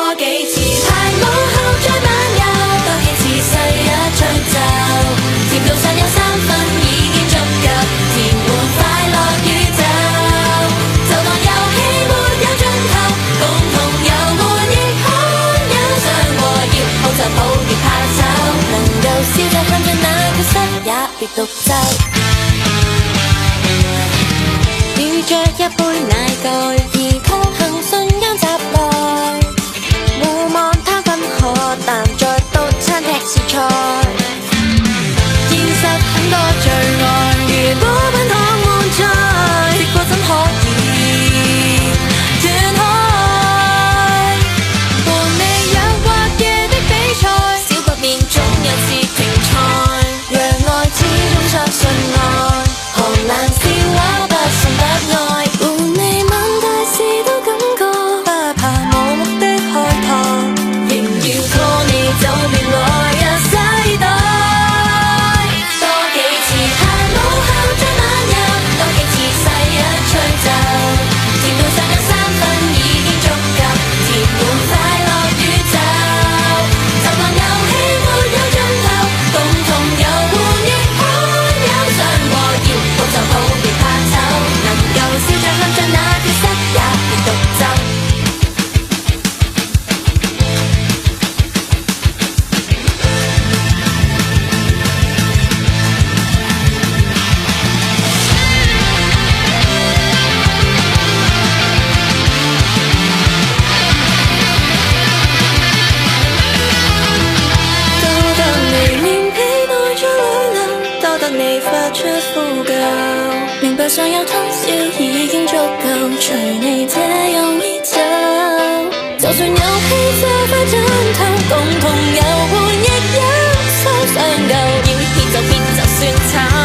多幾次排舞後再漫遊，多幾次細一吹奏，甜度尚有3分已經足夠，填滿快樂宇宙。就當遊戲沒有盡頭，共同遊玩亦可欣賞和搖，好就抱別怕醜，能夠笑着看着那缺失也別獨奏。遇着一杯奶蓋，而抗衡瞬間襲來，互望他分可但再到餐吃是菜。現實很多最愛，如果品糖滿載，結果怎可以斷開？和你有或夜的比賽，少不免總有次停賽，讓愛始終相信愛，寒冷笑話不信不愛，和你問大事都感覺，不怕無目的開拓，仍要拖你走別來日世代。多幾次排舞後再漫遊，多幾次細一吹奏，甜度尚有3分已經足夠，填滿快樂宇宙。就當遊戲沒有盡頭，共同遊玩亦可欣賞和搖，好就抱別怕醜，能夠笑着看着那缺失也別獨奏。多得你連皮袋在裏流，多得你發出呼救，明白尚有通宵已經足夠，隨你這樣依走。就算遊戲這快盡頭，共同遊玩亦有所上夠，要撇就撇，就算慘。